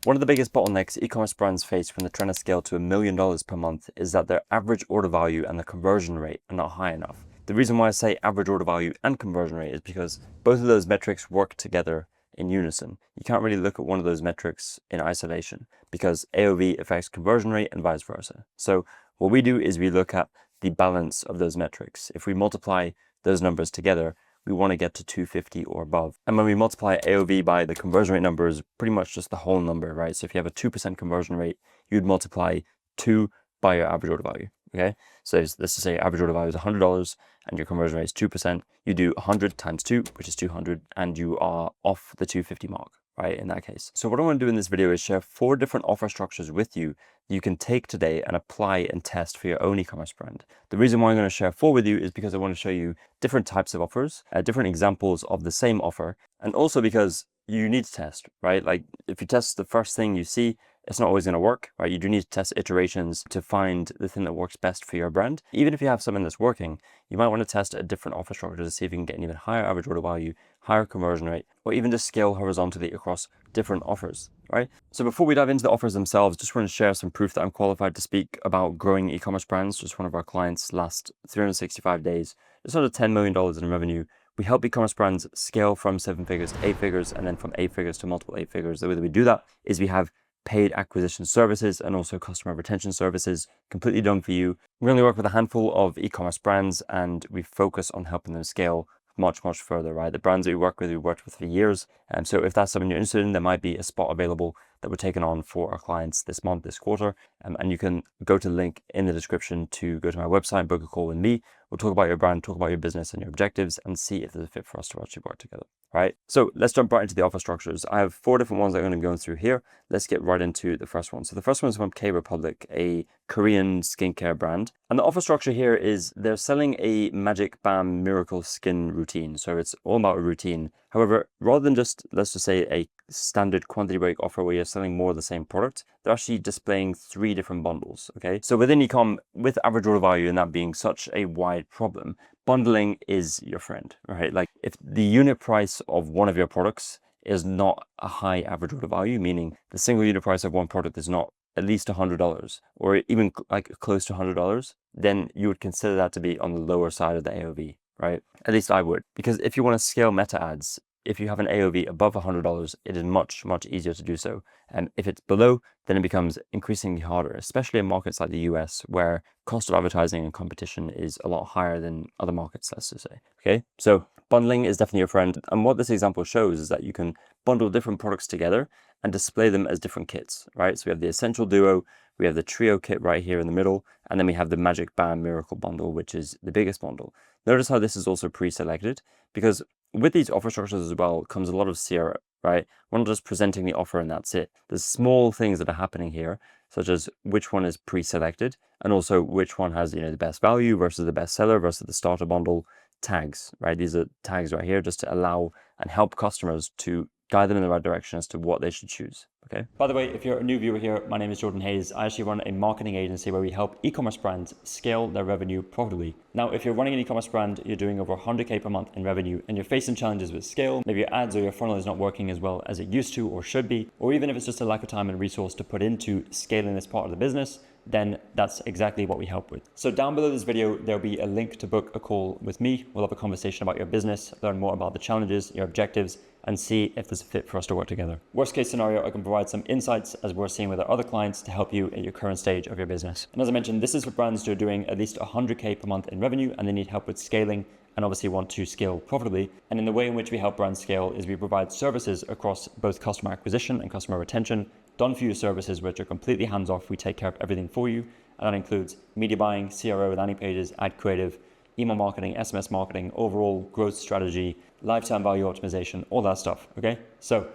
One of the biggest bottlenecks e-commerce brands face when they're trying to scale to $1 million per month is that their average order value and the conversion rate are not high enough. The reason why I say average order value and conversion rate is because both of those metrics work together in unison. You can't really look at one of those metrics in isolation because AOV affects conversion rate and vice versa. So what we do is we look at the balance of those metrics. If we multiply those numbers together, we want to get to 250 or above. And when we multiply AOV by the conversion rate number is pretty much just the whole number, right? So if you have a 2% conversion rate, you'd multiply 2 by your average order value, okay? So let's just say average order value is $100 and your conversion rate is 2%. You do 100 times 2, which is 200, and you are off the 250 mark, right, in that case. So what I want to do in this video is share 4 different offer structures with you you can take today and apply and test for your own e-commerce brand. The reason why I'm going to share 4 with you is because I want to show you different types of offers, different examples of the same offer, and also because you need to test, right? Like if you test the first thing you see, it's not always going to work, right? You do need to test iterations to find the thing that works best for your brand. Even if you have something that's working, you might want to test a different offer structure to see if you can get an even higher average order value, higher conversion rate, or even just scale horizontally across different offers, right? So before we dive into the offers themselves, just want to share some proof that I'm qualified to speak about growing e-commerce brands. Just one of our clients last 365 days, just under $10 million in revenue. We help e-commerce brands scale from 7 figures to 8 figures, and then from 8 figures to multiple 8 figures. The way that we do that is we have paid acquisition services and also customer retention services completely done for you. We only work with a handful of e-commerce brands and we focus on helping them scale much further, right? The brands that we work with, we've worked with for years. And so if that's something you're interested in, there might be a spot available that we're taking on for our clients this month, this quarter. And you can go to the link in the description to go to my website and book a call with me. We'll talk about your brand, talk about your business and your objectives, and see if there's a fit for us to actually work together. All right, so let's jump right into the offer structures. I have 4 different ones that I'm going to go through here. Let's get right into the first one. So the first one is from K Republic, a Korean skincare brand. And the offer structure here is they're selling a Magic Bam Miracle Skin routine. So it's all about a routine. However, rather than just, let's just say, a standard quantity break offer where you're selling more of the same product, they're actually displaying 3 different bundles, okay? So within e-com, with average order value and that being such a wide problem, bundling is your friend, right? Like if the unit price of one of your products is not a high average order value, meaning the single unit price of one product is not at least $100 or even like close to $100, then you would consider that to be on the lower side of the AOV, right? At least I would, because if you want to scale meta ads, if you have an AOV above $100, it is much easier to do so. And if it's below, then it becomes increasingly harder, especially in markets like the US, where cost of advertising and competition is a lot higher than other markets, let's just say. Okay, so bundling is definitely your friend. And what this example shows is that you can bundle different products together and display them as different kits, right? So we have the Essential Duo, we have the Trio kit right here in the middle, and then we have the Magic Bam Miracle bundle, which is the biggest bundle. Notice how this is also pre-selected, because with these offer structures as well comes a lot of CRO, right? We're not just presenting the offer and that's it. There's small things that are happening here, such as which one is pre-selected and also which one has, the best value versus the best seller versus the starter bundle tags, right? These are tags right here just to allow and help customers to guide them in the right direction as to what they should choose. Okay. By the way, if you're a new viewer here, my name is Jordan Hayes. I actually run a marketing agency where we help e-commerce brands scale their revenue profitably. Now, if you're running an e-commerce brand, you're doing over 100K per month in revenue, and you're facing challenges with scale, maybe your ads or your funnel is not working as well as it used to or should be, or even if it's just a lack of time and resource to put into scaling this part of the business, then that's exactly what we help with. So down below this video, there'll be a link to book a call with me. We'll have a conversation about your business, learn more about the challenges, your objectives, and see if there's a fit for us to work together. Worst case scenario, I can provide some insights as we're seeing with our other clients to help you at your current stage of your business. And as I mentioned, this is for brands who are doing at least 100K per month in revenue and they need help with scaling and obviously want to scale profitably. And in the way in which we help brands scale is we provide services across both customer acquisition and customer retention, done for you services which are completely hands-off. We take care of everything for you. And that includes media buying, CRO, landing pages, ad creative, email marketing, SMS marketing, overall growth strategy, lifetime value optimization, all that stuff, okay? So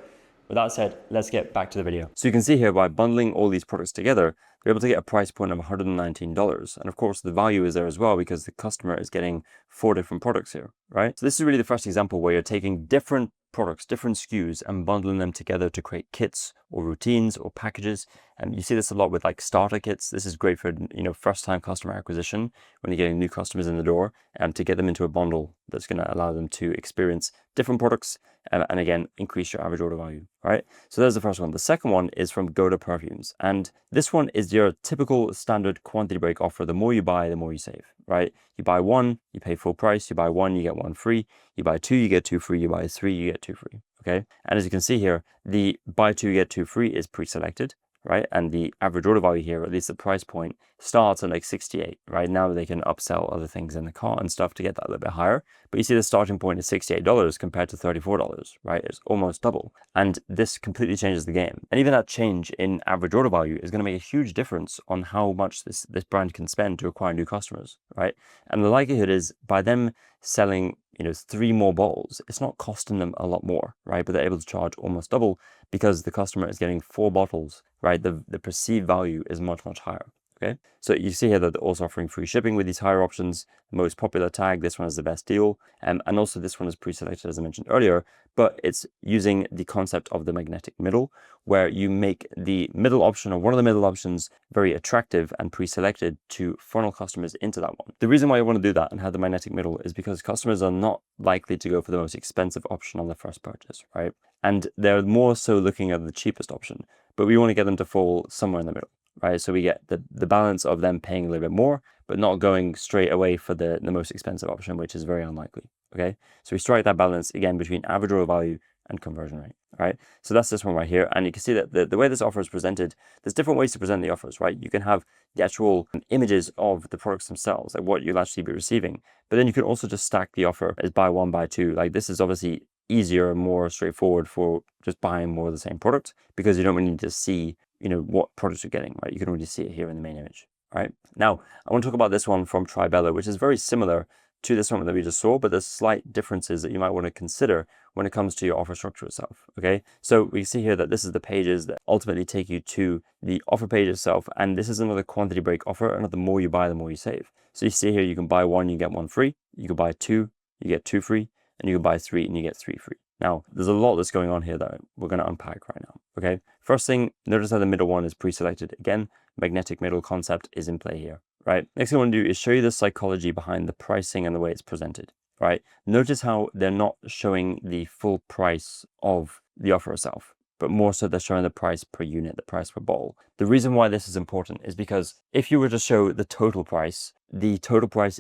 with that said, let's get back to the video. So you can see here by bundling all these products together, they're able to get a price point of $119. And of course the value is there as well because the customer is getting 4 different products here, right? So this is really the first example where you're taking different products, different SKUs, and bundling them together to create kits or routines or packages. You see this a lot with like starter kits. This is great for, first time customer acquisition when you're getting new customers in the door, to get them into a bundle that's going to allow them to experience different products and again, increase your average order value, right? So there's the first one. The second one is from Goda Perfumes. And this one is your typical standard quantity break offer. The more you buy, the more you save, right? You buy one, you pay full price. You buy one, you get one free. You buy two, you get two free. You buy three, you get two free, okay? And as you can see here, the buy two, get two free is pre-selected, right? And the average order value here, or at least the price point, starts at like 68, right? Now they can upsell other things in the cart and stuff to get that a little bit higher. But you see the starting point is $68 compared to $34, right? It's almost double. And this completely changes the game. And even that change in average order value is going to make a huge difference on how much this brand can spend to acquire new customers, right? And the likelihood is by them selling, 3 more bottles, it's not costing them a lot more, right? But they're able to charge almost double because the customer is getting 4 bottles, right? The perceived value is much, much higher. Okay, so you see here that they're also offering free shipping with these higher options. Most popular tag, this one is the best deal. And also this one is pre-selected, as I mentioned earlier, but it's using the concept of the magnetic middle, where you make the middle option or one of the middle options very attractive and pre-selected to funnel customers into that one. The reason why you want to do that and have the magnetic middle is because customers are not likely to go for the most expensive option on their first purchase, right? And they're more so looking at the cheapest option, but we want to get them to fall somewhere in the middle, right? So we get the balance of them paying a little bit more, but not going straight away for the most expensive option, which is very unlikely, okay? So we strike that balance, again, between average order value and conversion rate, right? So that's this one right here. And you can see that the way this offer is presented, there's different ways to present the offers, right? You can have the actual images of the products themselves, like what you'll actually be receiving. But then you can also just stack the offer as buy one, buy two. Like this is obviously easier and more straightforward for just buying more of the same product because you don't really need to see, what products you're getting, right? You can already see it here in the main image, right? Now, I want to talk about this one from Tribella, which is very similar to this one that we just saw, but there's slight differences that you might want to consider when it comes to your offer structure itself, okay? So we see here that this is the pages that ultimately take you to the offer page itself, and this is another quantity break offer, and the more you buy, the more you save. So you see here, you can buy one, you get one free, you can buy two, you get two free, and you can buy three and you get three free. Now, there's a lot that's going on here that we're going to unpack right now, okay? First thing, notice how the middle one is pre-selected. Again, magnetic middle concept is in play here, right? Next thing I want to do is show you the psychology behind the pricing and the way it's presented, right? Notice how they're not showing the full price of the offer itself, but more so they're showing the price per unit, the price per bottle. The reason why this is important is because if you were to show the total price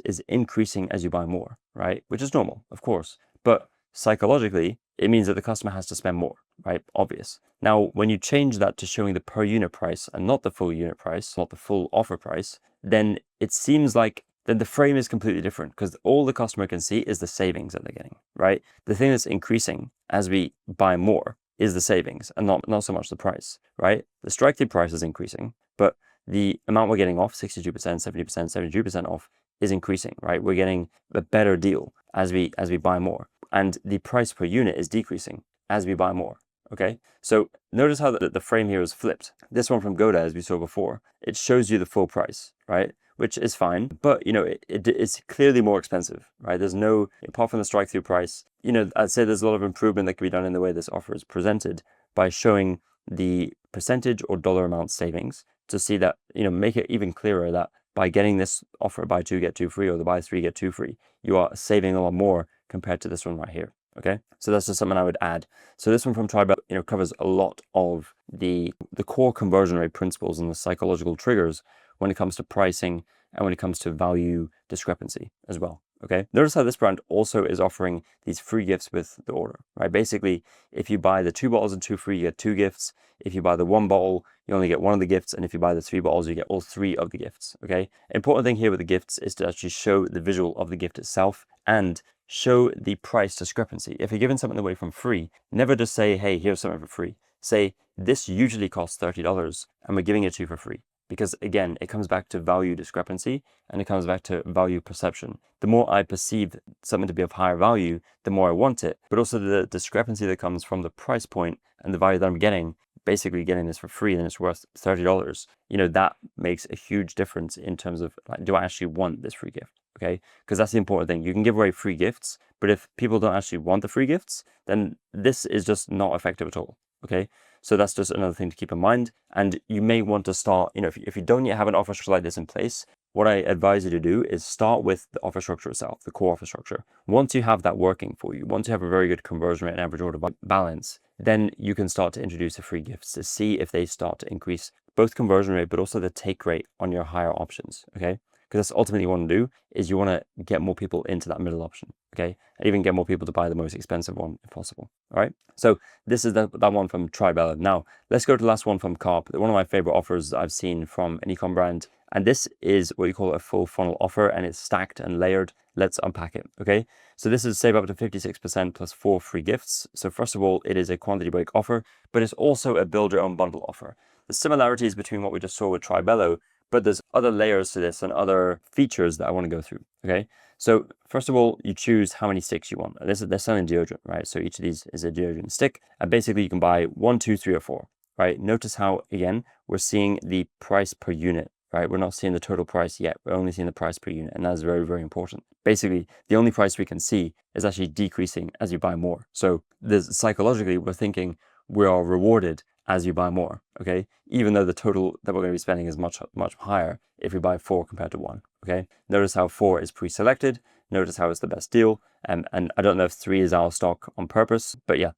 is increasing as you buy more, right? Which is normal, of course. But psychologically, it means that the customer has to spend more, right? Obvious. Now, when you change that to showing the per unit price and not the full unit price, not the full offer price, then it seems like then the frame is completely different because all the customer can see is the savings that they're getting, right? The thing that's increasing as we buy more is the savings and not so much the price, right? The strike through price is increasing, but the amount we're getting off, 62%, 70%, 72% off, is increasing, right? We're getting a better deal as we buy more. And the price per unit is decreasing as we buy more, okay? So notice how the frame here is flipped. This one from Goda, as we saw before, it shows you the full price, right? Which is fine, but it's clearly more expensive, right? There's no, apart from the strike through price, I'd say there's a lot of improvement that can be done in the way this offer is presented by showing the percentage or dollar amount savings to see that, make it even clearer that by getting this offer, buy two, get two free, or the buy three, get two free, you are saving a lot more compared to this one right here, okay? So that's just something I would add. So this one from Tribella, covers a lot of the core conversion rate principles and the psychological triggers when it comes to pricing and when it comes to value discrepancy as well, okay? Notice how this brand also is offering these free gifts with the order, right? Basically, if you buy the 2 bottles and 2 free, you get 2 gifts. If you buy the 1 bottle, you only get 1 of the gifts. And if you buy the 3 bottles, you get all 3 of the gifts, okay? Important thing here with the gifts is to actually show the visual of the gift itself and show the price discrepancy. If you're giving something away from free, never just say, hey, here's something for free. Say, this usually costs $30 and we're giving it to you for free. Because again, it comes back to value discrepancy and it comes back to value perception. The more I perceive something to be of higher value, the more I want it. But also the discrepancy that comes from the price point and the value that I'm getting, basically getting this for free and it's worth $30, that makes a huge difference in terms of, like, do I actually want this free gift? Okay, because that's the important thing. You can give away free gifts, but if people don't actually want the free gifts, then this is just not effective at all. Okay, So that's just another thing to keep in mind. And you may want to start, if you don't yet have an offer structure like this in place, what I advise you to do is start with the offer structure itself, the core offer structure. Once you have that working for you, once you have a very good conversion rate and average order balance, then you can start to introduce the free gifts to see if they start to increase both conversion rate, but also the take rate on your higher options, okay? Because that's ultimately what you want to do, is you want to get more people into that middle option, okay? And even get more people to buy the most expensive one if possible, all right? So this is that one from Tribella. Now, let's go to the last one from Carp, one of my favorite offers that I've seen from an ecom brand. And this is what you call a full funnel offer, and it's stacked and layered. Let's unpack it, okay? So this is save up to 56% plus 4 free gifts. So first of all, it is a quantity break offer, but it's also a build your own bundle offer. The similarities between what we just saw with Tribello, but there's other layers to this and other features that I want to go through, okay? So first of all, you choose how many sticks you want. They're selling deodorant, right? So each of these is a deodorant stick, and basically you can buy 1, 2, 3, or 4, right? Notice how, again, we're seeing the price per unit, right? We're not seeing the total price yet. We're only seeing the price per unit, and that is very, very important. Basically, the only price we can see is actually decreasing as you buy more. So psychologically, we're thinking we are rewarded as you buy more, okay? Even though the total that we're going to be spending is much, much higher if we buy 4 compared to 1, okay? Notice how 4 is pre-selected. Notice how it's the best deal. And I don't know if 3 is out of stock on purpose, but yeah,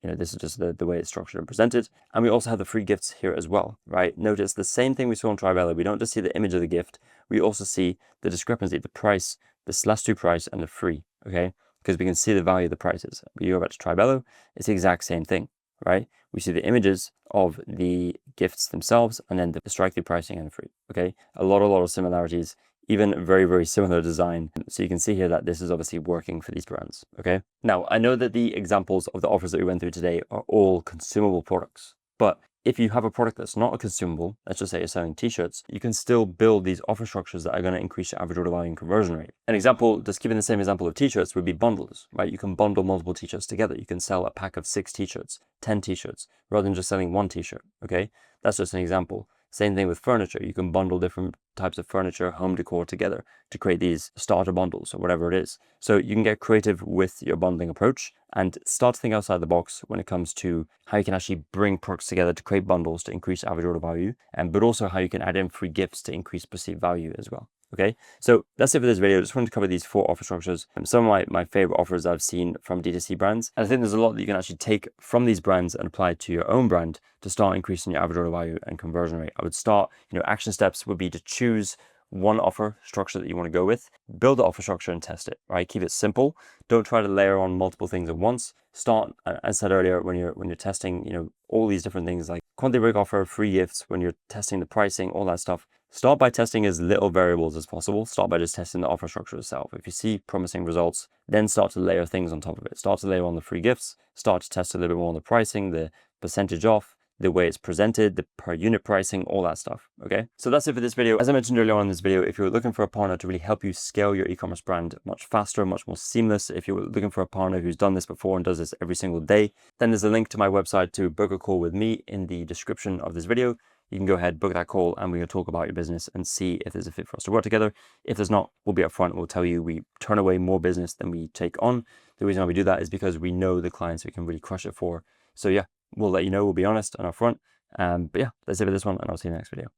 this is just the way it's structured and presented. And we also have the free gifts here as well, right? Notice the same thing we saw in Tribella. We don't just see the image of the gift. We also see the discrepancy, the price, the /2 price, and the free, okay? Because we can see the value of the prices. We go back to Tribello, it's the exact same thing, right? We see the images of the gifts themselves and then the strike through pricing and free, okay? A lot of similarities, even very, very similar design. So you can see here that this is obviously working for these brands, okay? Now, I know that the examples of the offers that we went through today are all consumable products, but if you have a product that's not a consumable, let's just say you're selling t-shirts, you can still build these offer structures that are going to increase your average order value and conversion rate. An example, just giving the same example of t-shirts, would be bundles, right? You can bundle multiple t-shirts together. You can sell a pack of 6 t-shirts, 10 t-shirts, rather than just selling 1 t-shirt, okay? That's just an example. Same thing with furniture. You can bundle different types of furniture, home decor together to create these starter bundles or whatever it is. So you can get creative with your bundling approach and start to think outside the box when it comes to how you can actually bring products together to create bundles to increase average order value, but also how you can add in free gifts to increase perceived value as well. Okay, so that's it for this video. I just wanted to cover these 4 offer structures. Some of my favorite offers I've seen from D2C brands. And I think there's a lot that you can actually take from these brands and apply to your own brand to start increasing your average order value and conversion rate. I would start, action steps would be to choose one offer structure that you want to go with, build the offer structure and test it, right? Keep it simple. Don't try to layer on multiple things at once. Start, as I said earlier, when you're testing, all these different things like quantity break offer, free gifts, when you're testing the pricing, all that stuff. Start by testing as little variables as possible. Start by just testing the offer structure itself. If you see promising results, then start to layer things on top of it. Start to layer on the free gifts, start to test a little bit more on the pricing, the percentage off, the way it's presented, the per unit pricing, all that stuff, okay? So that's it for this video. As I mentioned earlier on in this video, if you're looking for a partner to really help you scale your e-commerce brand much faster, much more seamless, if you're looking for a partner who's done this before and does this every single day, then there's a link to my website to book a call with me in the description of this video. You can go ahead, book that call, and we can talk about your business and see if there's a fit for us to work together. If there's not, we'll be upfront and we'll tell you we turn away more business than we take on. The reason why we do that is because we know the clients we can really crush it for. So yeah, we'll let you know, we'll be honest and upfront. But yeah, that's it for this one, and I'll see you in the next video.